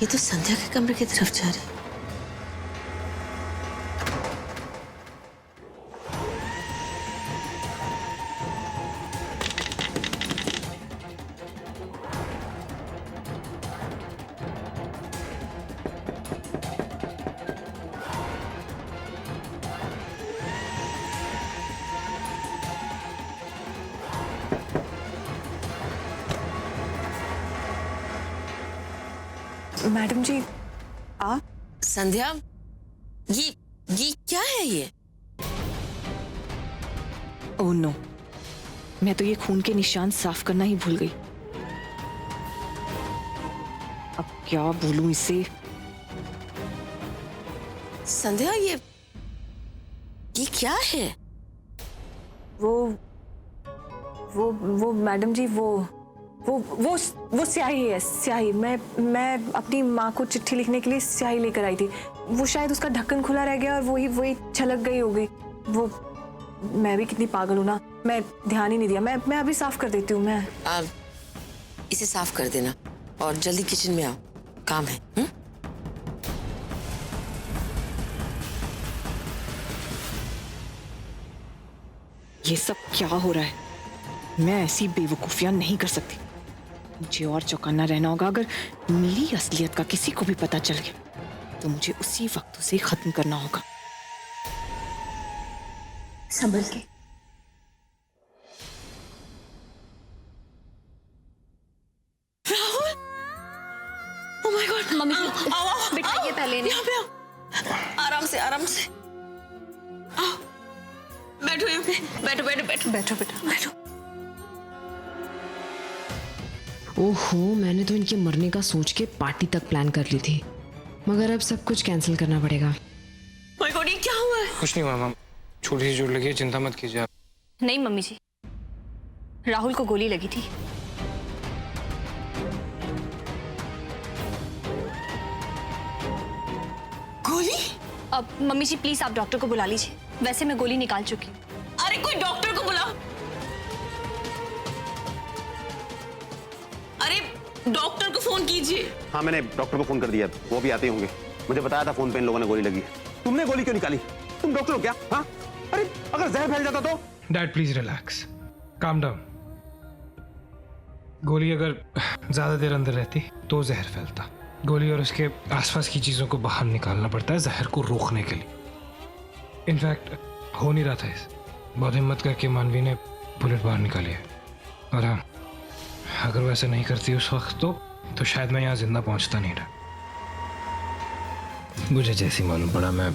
ये तो संध्या के कमरे की तरफ जा रही। मैडम जी आप? संध्या, ये क्या है ये? ओह नो, मैं तो ये खून के निशान साफ करना ही भूल गई। अब क्या बोलूं इसे? संध्या, ये क्या है? वो मैडम जी वो स्याही है, स्याही। मैं अपनी माँ को चिट्ठी लिखने के लिए स्याही लेकर आई थी। वो शायद उसका ढक्कन खुला रह गया और वही छलक गई होगी। वो मैं भी कितनी पागल हूँ ना, मैं ध्यान ही नहीं दिया। मैं अभी साफ कर देती हूँ। मैं इसे साफ कर देना और जल्दी किचन में आओ, काम है। ये सब क्या हो रहा है? मैं ऐसी बेवकूफियां नहीं कर सकती। मुझे और चौकन्ना रहना होगा। अगर मेरी असलियत का किसी को भी पता चल गया तो मुझे उसी वक्त उसे खत्म करना होगा। संभल के। Rahul, oh my God. Mummy आओ, बिठाइए पहले इन्हें। यहाँ पे आओ, आराम से आओ। बैठो यहाँ पे, बैठो बेटा। ओहो, मैंने तो इनके मरने का सोच के पार्टी तक प्लान कर ली थी, मगर अब सब कुछ कैंसिल करना पड़ेगा। माय गॉड, ये क्या हुआ है? कुछ नहीं हुआ मैम, छोटी सी चोट लगी है, चिंता मत कीजिए आप। नहीं मम्मी जी, राहुल को गोली लगी थी। गोली? अब मम्मी जी प्लीज आप डॉक्टर को बुला लीजिए। वैसे मैं गोली निकाल चुकी हूँ। अरे कोई डॉक्टर को बुलाओ। अरे डॉक्टर को फोन कीजिए। हाँ, मैंने डॉक्टर को फोन कर दिया, वो भी आते होंगे। मुझे बताया था फोन पे इन लोगों ने गोली लगी। तुमने गोली क्यों निकाली? तुम डॉक्टर हो क्या? हाँ, अरे अगर जहर फैल जाता तो? Dad please relax, calm down. गोली अगर ज्यादा देर अंदर रहती तो जहर फैलता। गोली और उसके आसपास की चीजों को बाहर निकालना पड़ता है जहर को रोकने के लिए। इनफैक्ट हो नहीं रहा था इस, बहुत हिम्मत करके मानवी ने बुलेट बाहर निकाली है। और हाँ, अगर वो ऐसा नहीं करती उस वक्त तो शायद मैं यहाँ जिंदा पहुंचता नहीं रहा। मुझे जैसी मालूम पड़ा मैं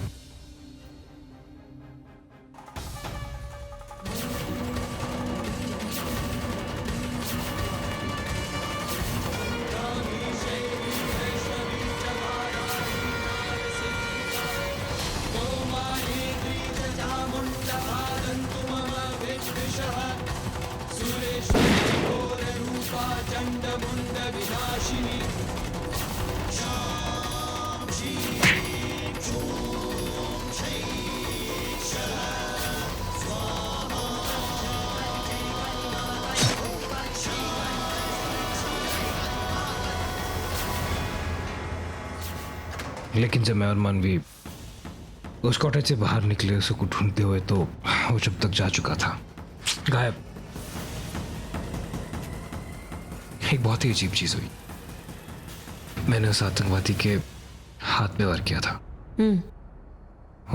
लेकिन जब मैं और मानवी उस कॉटेज से बाहर निकले उसको ढूंढते हुए तो वो जब तक जा चुका था, गायब। एक बहुत ही अजीब चीज हुई। मैंने उस आतंकवादी के हाथ पे वार किया था।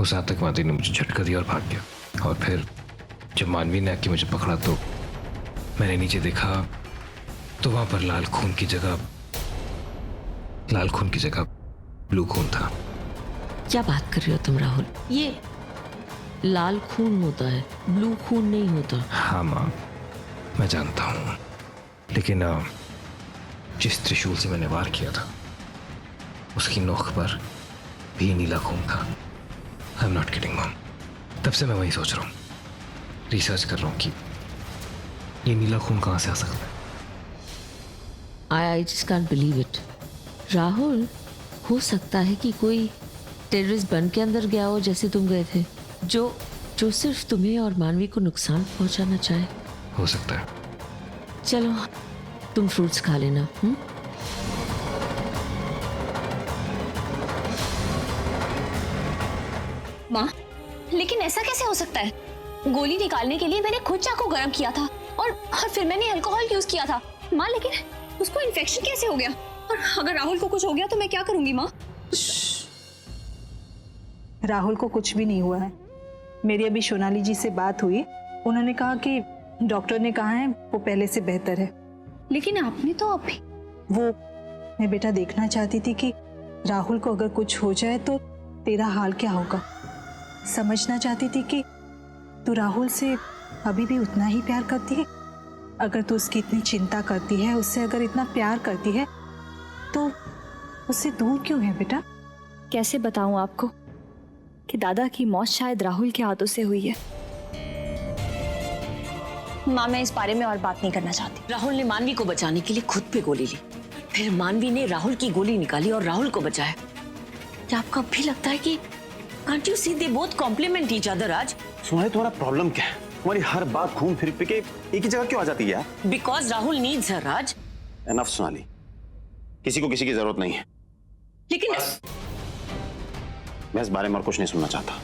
उस आतंकवादी ने मुझे झटका दिया और भाग गया। और फिर जब मानवी ने आके मुझे पकड़ा तो मैंने नीचे देखा तो वहां पर लाल खून की जगह ब्लू खून था। क्या बात कर रहे हो तुम राहुल? ये लाल खून होता है, ब्लू खून नहीं होता। हाँ माँ, मैं जानता हूँ, लेकिन जिस त्रिशूल से मैंने वार किया था उसकी नोक पर भी नीला खून था। I am not kidding mom. तब से मैं वही सोच रहा हूँ, रिसर्च कर रहा हूँ कि ये नीला खून कहाँ से आ सकता है। I just can't believe it. Rahul, हो सकता है कि कोई टेररिस्ट बन के अंदर गया हो जैसे तुम गए थे, जो सिर्फ तुम्हें और मानवी को नुकसान पहुंचाना चाहे। हो सकता है। चलो तुम फ्रूट्स खा लेना। माँ, लेकिन ऐसा कैसे हो सकता है? गोली निकालने के लिए मैंने खुद चाकू गरम किया था और फिर मैंने अल्कोहल यूज किया था। माँ, लेकिन उसको इन्फेक्शन कैसे हो गया? और अगर राहुल को कुछ हो गया तो मैं क्या करूंगी माँ? राहुल को कुछ भी नहीं हुआ है। मेरी अभी सोनाली जी से बात हुई, उन्होंने कहा कि डॉक्टर ने कहा है वो पहले से बेहतर है। लेकिन आपने तो अभी वो मैं बेटा देखना चाहती थी कि राहुल को अगर कुछ हो जाए तो तेरा हाल क्या होगा। समझना चाहती थी कि तू राहुल से अभी भी उतना ही प्यार करती है। अगर तू उसकी इतनी चिंता करती है, उससे अगर इतना प्यार करती है, तो उससे दूर क्यों है बेटा? कैसे बताऊं आपको कि दादा की मौत शायद राहुल के हाथों से हुई है। माँ, मैं इस बारे में और बात नहीं करना चाहती। राहुल ने मानवी को बचाने के लिए खुद पे गोली ली, फिर मानवी ने राहुल की गोली निकाली और राहुल को बचाया। क्या आपको अब भी लगता है कि can't you see they both complement each other आज? सोनाली, तुम्हारा प्रॉब्लम क्या है? तुम्हारी हर बात घूम फिर के एक ही जगह क्यों आ जाती है यार? Because Rahul needs her Raj. Enough Sonali, किसी को किसी की जरूरत नहीं है। लेकिन मैं इस बारे में और कुछ नहीं सुनना चाहता।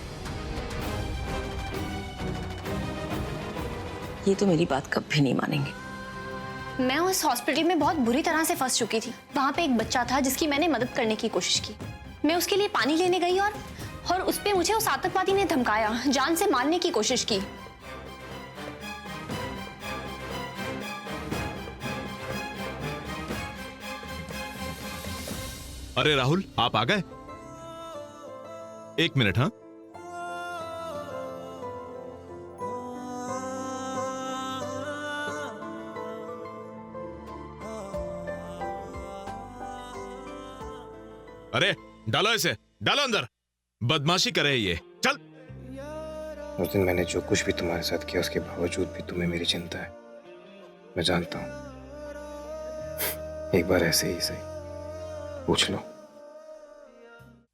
ये तो मेरी बात कभी नहीं मानेंगे। मैं उस हॉस्पिटल में बहुत बुरी तरह से फंस चुकी थी। वहां पे एक बच्चा था जिसकी मैंने मदद करने की कोशिश की। मैं उसके लिए पानी लेने गई और उस पे मुझे उस आतंकवादी ने धमकाया, जान से मारने की कोशिश की। अरे राहुल, आप आ गए? एक मिनट। हाँ, अरे डालो इसे, डालो अंदर। बदमाशी करे ये, चल। उस दिन मैंने जो कुछ भी तुम्हारे साथ किया, उसके बावजूद भी तुम्हें मेरी चिंता है। मैं जानता हूं। एक बार ऐसे ही सही पूछ लो।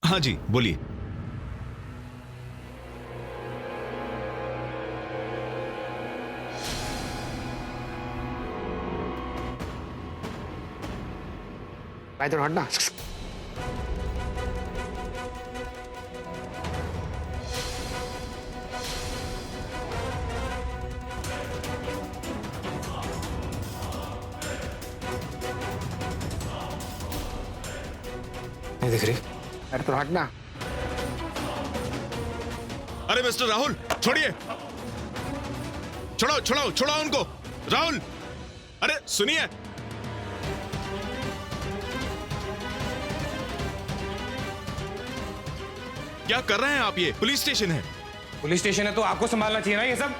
हाँ जी, बोलिए। भाई तो हटना। नहीं दिख रही? अरे तो हटना। अरे मिस्टर राहुल, छोड़िए, छोड़ो छोड़ो छोड़ो उनको। राहुल, अरे सुनिए। क्या कर रहे हैं आप? ये पुलिस स्टेशन है। पुलिस स्टेशन है तो आपको संभालना चाहिए ना ये सब।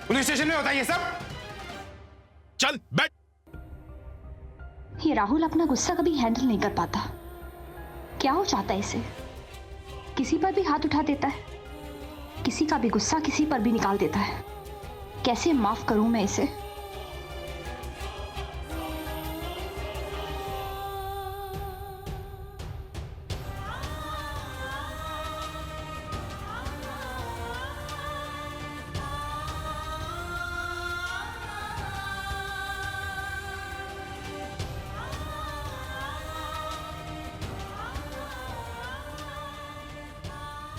पुलिस स्टेशन में होता है ये सब। चल बैठ। ये राहुल अपना गुस्सा कभी हैंडल नहीं कर पाता। क्या हो चाहता है इसे? किसी पर भी हाथ उठा देता है, किसी का भी गुस्सा किसी पर भी निकाल देता है। कैसे माफ करूं मैं इसे?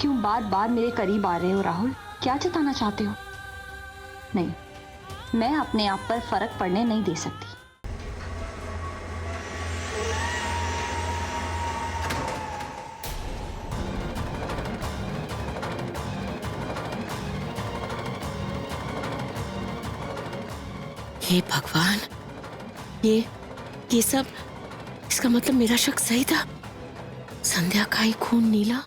क्यों बार बार मेरे करीब आ रहे हो राहुल? क्या जताना चाहते हो? नहीं, मैं अपने आप पर फर्क पड़ने नहीं दे सकती। हे भगवान, ये सब, इसका मतलब मेरा शक सही था। संध्या का ही खून नीला।